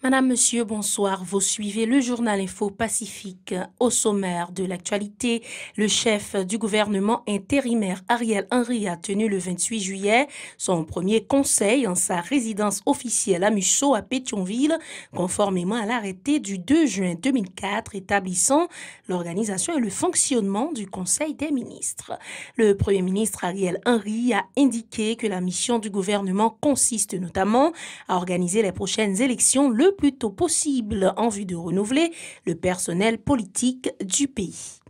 Madame, Monsieur, bonsoir. Vous suivez le journal Info Pacifique. Au sommaire de l'actualité, le chef du gouvernement intérimaire Ariel Henry a tenu le 28 juillet son premier conseil en sa résidence officielle à Musso à Pétionville, conformément à l'arrêté du 2 juin 2004 établissant l'organisation et le fonctionnement du Conseil des ministres. Le Premier ministre Ariel Henry a indiqué que la mission du gouvernement consiste notamment à organiser les prochaines élections le plus tôt possible en vue de renouveler le personnel politique du pays.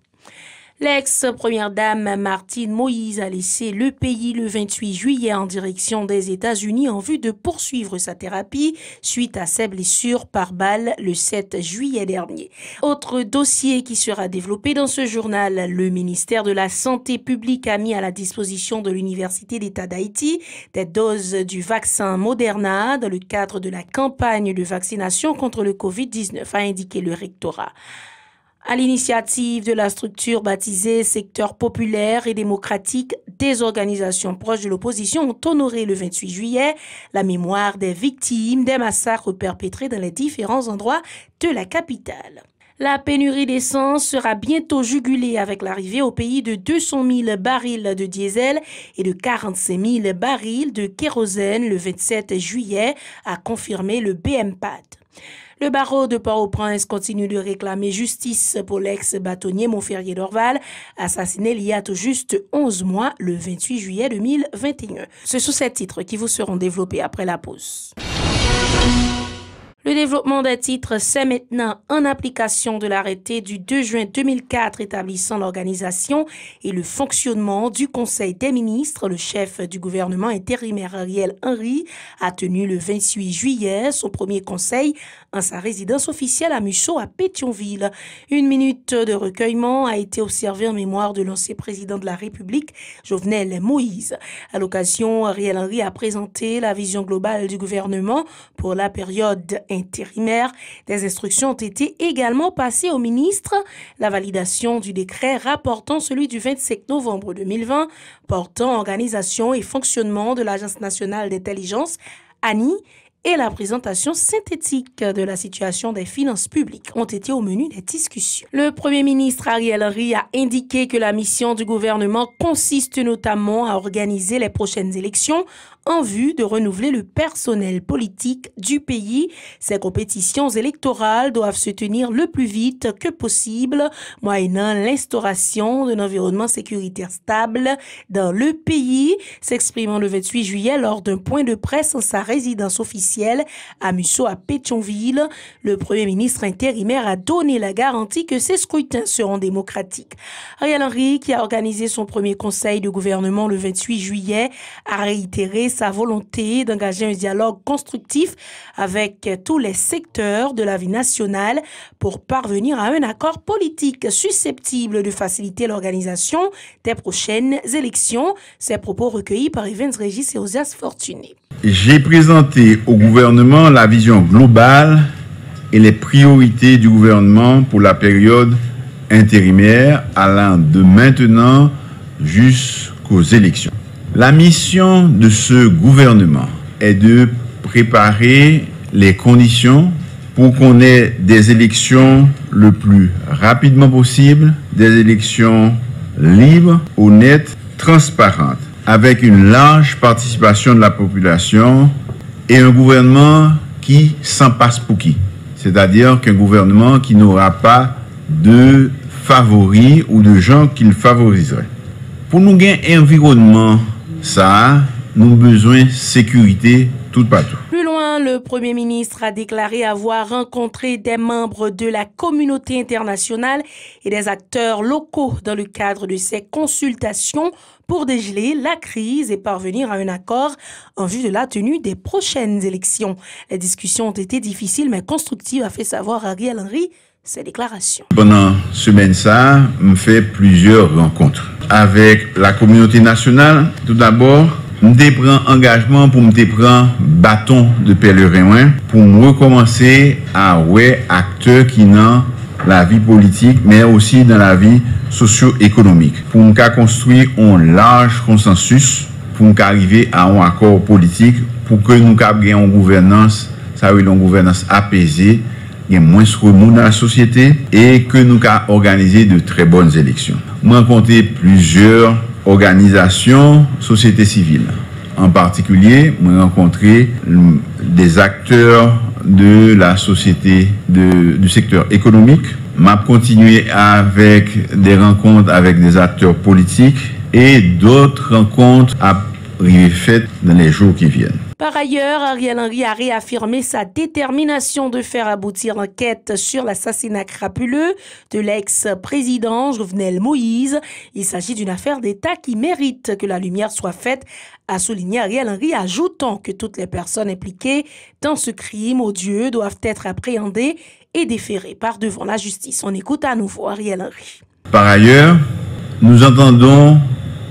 L'ex-première dame Martine Moïse a laissé le pays le 28 juillet en direction des États-Unis en vue de poursuivre sa thérapie suite à ses blessures par balle le 7 juillet dernier. Autre dossier qui sera développé dans ce journal, le ministère de la Santé publique a mis à la disposition de l'Université d'État d'Haïti des doses du vaccin Moderna dans le cadre de la campagne de vaccination contre le COVID-19, a indiqué le rectorat. À l'initiative de la structure baptisée Secteur populaire et démocratique, des organisations proches de l'opposition ont honoré le 28 juillet la mémoire des victimes des massacres perpétrés dans les différents endroits de la capitale. La pénurie d'essence sera bientôt jugulée avec l'arrivée au pays de 200 000 barils de diesel et de 45 000 barils de kérosène le 27 juillet, a confirmé le BMPAD. Le barreau de Port-au-Prince continue de réclamer justice pour l'ex-bâtonnier Montferrier d'Orval, assassiné il y a tout juste 11 mois, le 28 juillet 2021. Ce sont ces titres qui vous seront développés après la pause. Le développement des titres, c'est maintenant en application de l'arrêté du 2 juin 2004 établissant l'organisation et le fonctionnement du Conseil des ministres. Le chef du gouvernement intérimaire Ariel Henry a tenu le 28 juillet son premier conseil en sa résidence officielle à Musso à Pétionville. Une minute de recueillement a été observée en mémoire de l'ancien président de la République, Jovenel Moïse. À l'occasion, Ariel Henry a présenté la vision globale du gouvernement pour la période intérimaire. Des instructions ont été également passées au ministre. La validation du décret rapportant celui du 25 novembre 2020 portant organisation et fonctionnement de l'Agence nationale d'intelligence, ANI, et la présentation synthétique de la situation des finances publiques ont été au menu des discussions. Le Premier ministre Ariel Henry a indiqué que la mission du gouvernement consiste notamment à organiser les prochaines élections en vue de renouveler le personnel politique du pays. Ces compétitions électorales doivent se tenir le plus vite que possible, moyennant l'instauration d'un environnement sécuritaire stable dans le pays. S'exprimant le 28 juillet lors d'un point de presse en sa résidence officielle à Musso à Pétionville, le Premier ministre intérimaire a donné la garantie que ces scrutins seront démocratiques. Ariel Henry, qui a organisé son premier conseil de gouvernement le 28 juillet, a réitéré sa volonté d'engager un dialogue constructif avec tous les secteurs de la vie nationale pour parvenir à un accord politique susceptible de faciliter l'organisation des prochaines élections. Ces propos recueillis par Evans Régis et Osias Fortuné. J'ai présenté au gouvernement la vision globale et les priorités du gouvernement pour la période intérimaire allant de maintenant jusqu'aux élections. La mission de ce gouvernement est de préparer les conditions pour qu'on ait des élections le plus rapidement possible, des élections libres, honnêtes, transparentes, avec une large participation de la population et un gouvernement qui s'en passe pour qui. C'est-à-dire qu'un gouvernement qui n'aura pas de favoris ou de gens qu'il favoriserait. Pour nous gagner un environnement, ça, nous avons besoin de sécurité tout partout. Plus loin, le Premier ministre a déclaré avoir rencontré des membres de la communauté internationale et des acteurs locaux dans le cadre de ces consultations pour dégeler la crise et parvenir à un accord en vue de la tenue des prochaines élections. Les discussions ont été difficiles mais constructives, a fait savoir Ariel Henry ses déclarations. Pendant semaine ça, me fait plusieurs rencontres avec la communauté nationale. Tout d'abord, je prends engagement pour me prendre bâton de pèlerin pour me recommencer à ouais acteurs qui n'ont la vie politique mais aussi dans la vie socio-économique pour me construire un large consensus pour nous arriver à un accord politique pour que nous ayons une gouvernance ça a eu une gouvernance apaisée, il y a moins de remous dans la société et que nous avons organisé de très bonnes élections. Nous avons rencontré plusieurs organisations, société civile. En particulier, nous avons rencontré des acteurs de la société, du secteur économique. M'a continué avec des rencontres avec des acteurs politiques et d'autres rencontres à arriver faites dans les jours qui viennent. Par ailleurs, Ariel Henry a réaffirmé sa détermination de faire aboutir l'enquête sur l'assassinat crapuleux de l'ex-président Jovenel Moïse. Il s'agit d'une affaire d'État qui mérite que la lumière soit faite, a souligné Ariel Henry, ajoutant que toutes les personnes impliquées dans ce crime odieux doivent être appréhendées et déférées par devant la justice. On écoute à nouveau Ariel Henry. Par ailleurs, nous entendons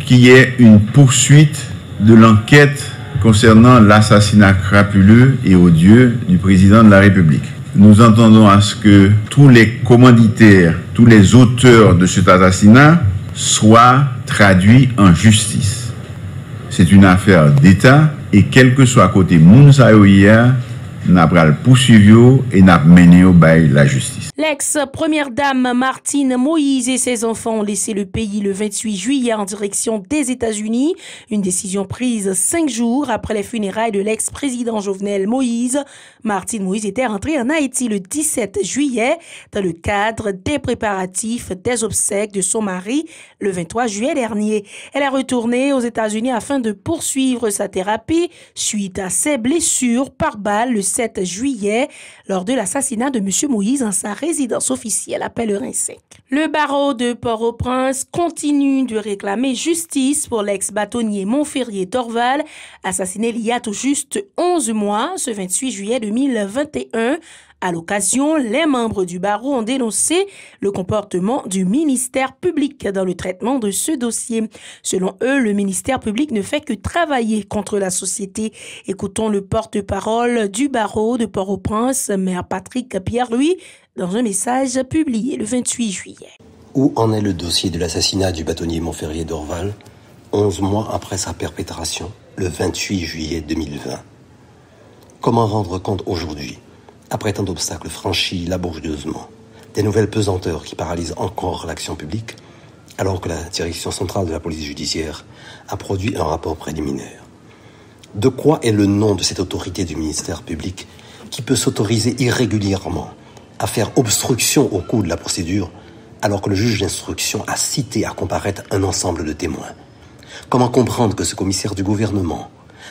qu'il y ait une poursuite de l'enquête concernant l'assassinat crapuleux et odieux du président de la République. Nous entendons à ce que tous les commanditaires, tous les auteurs de cet assassinat soient traduits en justice. C'est une affaire d'État et quel que soit côté Mounsaïoïa, n'a pas le poursuivi et n'a mené au bail la justice. L'ex-première dame Martine Moïse et ses enfants ont laissé le pays le 28 juillet en direction des États-Unis. Une décision prise 5 jours après les funérailles de l'ex-président Jovenel Moïse. Martine Moïse était rentrée en Haïti le 17 juillet dans le cadre des préparatifs des obsèques de son mari le 23 juillet dernier. Elle est retournée aux États-Unis afin de poursuivre sa thérapie suite à ses blessures par balle le 7 juillet lors de l'assassinat de M. Moïse en sa résidence officielle à Pèlerin-Sec. Le barreau de Port-au-Prince continue de réclamer justice pour l'ex-bâtonnier Montferrier Dorval, assassiné il y a tout juste 11 mois, ce 28 juillet 2021. À l'occasion, les membres du barreau ont dénoncé le comportement du ministère public dans le traitement de ce dossier. Selon eux, le ministère public ne fait que travailler contre la société. Écoutons le porte-parole du barreau de Port-au-Prince, maire Patrick Pierre-Louis, dans un message publié le 28 juillet. Où en est le dossier de l'assassinat du bâtonnier Montferrier Dorval, 11 mois après sa perpétration, le 28 juillet 2020 ? Comment rendre compte aujourd'hui, après tant d'obstacles franchis laborieusement, des nouvelles pesanteurs qui paralysent encore l'action publique, alors que la direction centrale de la police judiciaire a produit un rapport préliminaire? De quoi est le nom de cette autorité du ministère public qui peut s'autoriser irrégulièrement à faire obstruction au cours de la procédure, alors que le juge d'instruction a cité à comparaître un ensemble de témoins? Comment comprendre que ce commissaire du gouvernement,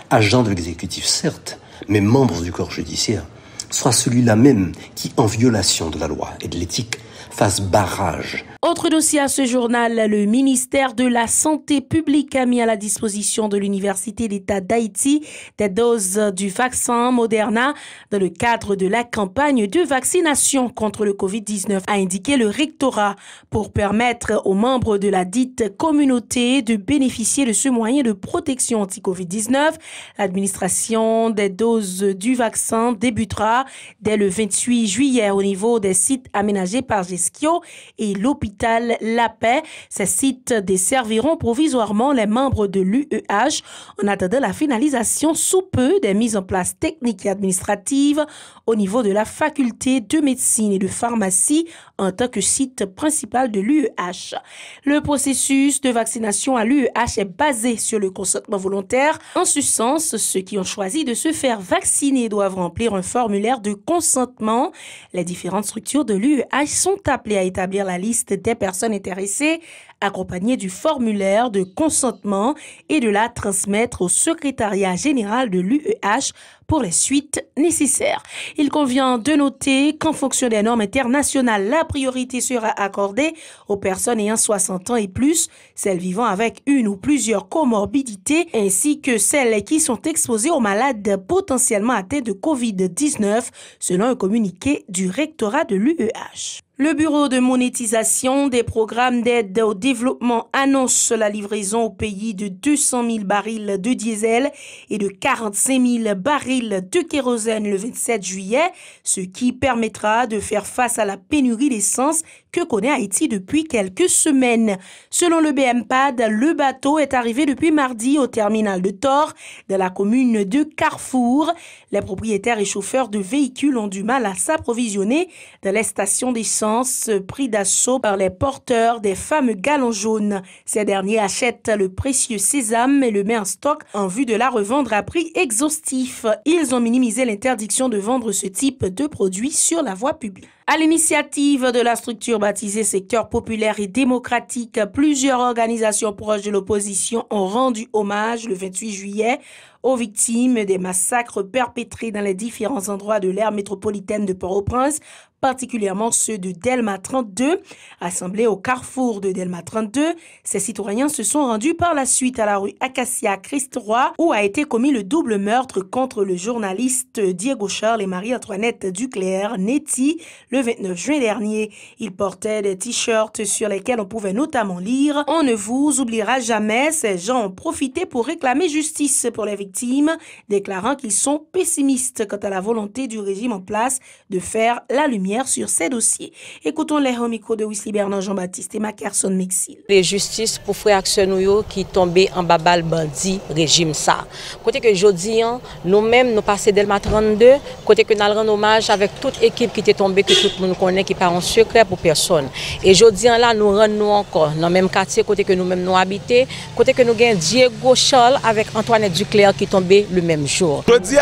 agent de l'exécutif certes, mais membre du corps judiciaire, soit celui-là même qui, en violation de la loi et de l'éthique, fasse barrage? Autre dossier à ce journal, le ministère de la Santé publique a mis à la disposition de l'Université d'État d'Haïti des doses du vaccin Moderna dans le cadre de la campagne de vaccination contre le Covid-19, a indiqué le rectorat, pour permettre aux membres de la dite communauté de bénéficier de ce moyen de protection anti-Covid-19. L'administration des doses du vaccin débutera dès le 28 juillet au niveau des sites aménagés par Gesquio et l'hôpital La Paix. Ces sites desserviront provisoirement les membres de l'UEH en attendant la finalisation sous peu des mises en place techniques et administratives au niveau de la faculté de médecine et de pharmacie en tant que site principal de l'UEH. Le processus de vaccination à l'UEH est basé sur le consentement volontaire. En ce sens, ceux qui ont choisi de se faire vacciner doivent remplir un formulaire de consentement. Les différentes structures de l'UEH sont appelées à établir la liste des personnes intéressées, accompagnées du formulaire de consentement et de la transmettre au secrétariat général de l'UEH pour les suites nécessaires. Il convient de noter qu'en fonction des normes internationales, la priorité sera accordée aux personnes ayant 60 ans et plus, celles vivant avec une ou plusieurs comorbidités, ainsi que celles qui sont exposées aux malades potentiellement atteints de COVID-19, selon un communiqué du rectorat de l'UEH. Le Bureau de monétisation des programmes d'aide au développement annonce la livraison au pays de 200 000 barils de diesel et de 45 000 barils de kérosène le 27 juillet, ce qui permettra de faire face à la pénurie d'essence que connaît Haïti depuis quelques semaines. Selon le BMPAD, le bateau est arrivé depuis mardi au terminal de Thor, de la commune de Carrefour. Les propriétaires et chauffeurs de véhicules ont du mal à s'approvisionner dans les stations d'essence pris d'assaut par les porteurs des fameux galons jaunes. Ces derniers achètent le précieux sésame et le mettent en stock en vue de la revendre à prix exhaustif. Ils ont minimisé l'interdiction de vendre ce type de produits sur la voie publique. À l'initiative de la structure baptisée Secteur populaire et démocratique, plusieurs organisations proches de l'opposition ont rendu hommage le 28 juillet aux victimes des massacres perpétrés dans les différents endroits de l'aire métropolitaine de Port-au-Prince, particulièrement ceux de Delma 32. Assemblés au carrefour de Delma 32, ces citoyens se sont rendus par la suite à la rue Acacia Christ-Roi, où a été commis le double meurtre contre le journaliste Diego Charles et Marie-Antoinette Duclerc, Netty, le 29 juin dernier. Ils portaient des t-shirts sur lesquels on pouvait notamment lire « On ne vous oubliera jamais ». Ces gens ont profité pour réclamer justice pour les victimes, déclarant qu'ils sont pessimistes quant à la volonté du régime en place de faire la lumière sur ces dossiers. Écoutons-les au micro de Wesley Bernard Jean-Baptiste et Mackerson Mexil. Les justice pour frère Axenoyo qui tombé en babal bandit régime ça. Côté que jodi nous-mêmes nous passons Delma 32, côté que nous rendons hommage avec toute équipe qui était tombée, que tout le monde connaît, qui part en secret pour personne. Et jodi là nous rendons encore dans le même quartier côté que nous-mêmes nous habitons, côté que nous avons Diego Charles avec Antoinette Duclerc qui tombé le même jour. Jodi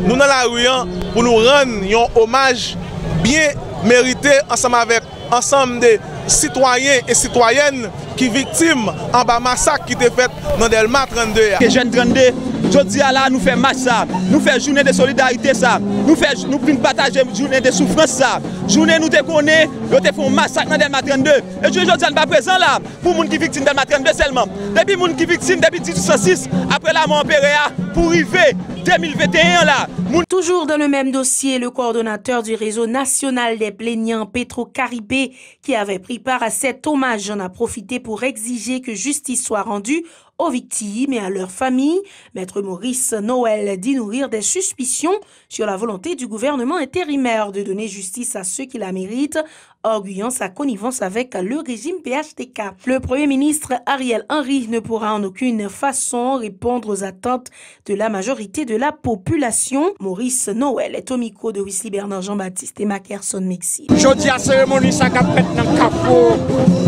nous dans la rue pour nous rendre un hommage bien mérité ensemble des citoyens et citoyennes qui victimes en bas massacre qui était fait dans Delma 32. Les jeunes 32, aujourd'hui là nous faisons match ça, nous faisons journée de solidarité ça, nous venons partager journée de souffrance ça. Journée nous te connaît, nous te faisons massacre dans Delma 32. Et aujourd'hui nous pas présent là pour les gens qui victimes Delma 32 seulement. Depuis les gens qui victimes depuis 1806 après la mort Péréa pour arriver 2021 là. Toujours dans le même dossier, le coordonnateur du réseau national des plaignants, Petro Caribé, qui avait pris part à cet hommage, en a profité pour exiger que justice soit rendue aux victimes et à leurs familles. Maître Maurice Noël dit nourrir des suspicions sur la volonté du gouvernement intérimaire de donner justice à ceux qui la méritent, arguant sa connivence avec le régime PHTK. Le Premier ministre Ariel Henry ne pourra en aucune façon répondre aux attentes de la majorité de la population. Maurice Noël est au micro de Wesley Bernard Jean-Baptiste et Mackerson Mexil. Jeudi à cérémonie ça qu'a fait dans le Carrefour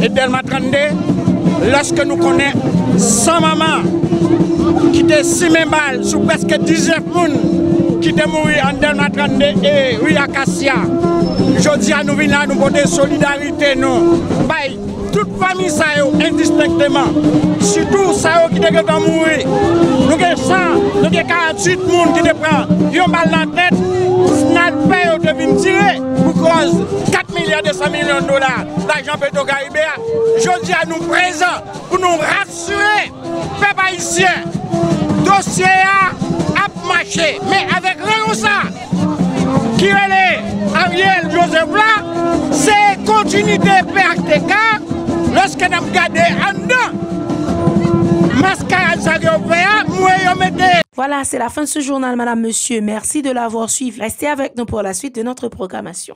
et Delma 32, lorsque nous connaissons 100 mamans qui étaient 6 balles sur presque 19 personnes qui étaient morts en Delma 32 et rue Acacia. Jeudi à nous venons là, nous porter solidarité, nous. Bye. Toute famille ça indistinctement. Surtout ça qui est mourir. Nous avons 100, nous avons 48 personnes qui prennent une balle dans la tête. Sniper de venir tirer pour cause 4 milliards de 100 millions de dollars. L'argent Petro Caribé. Jeudi à nous présents pour nous rassurer, peuple haïtien, dossier a marché. Mais avec rien ça, qui est Ariel Joseph là, c'est continuité PHTK. Lorsque nous regardons en dedans, voilà, c'est la fin de ce journal, madame, monsieur. Merci de l'avoir suivi. Restez avec nous pour la suite de notre programmation.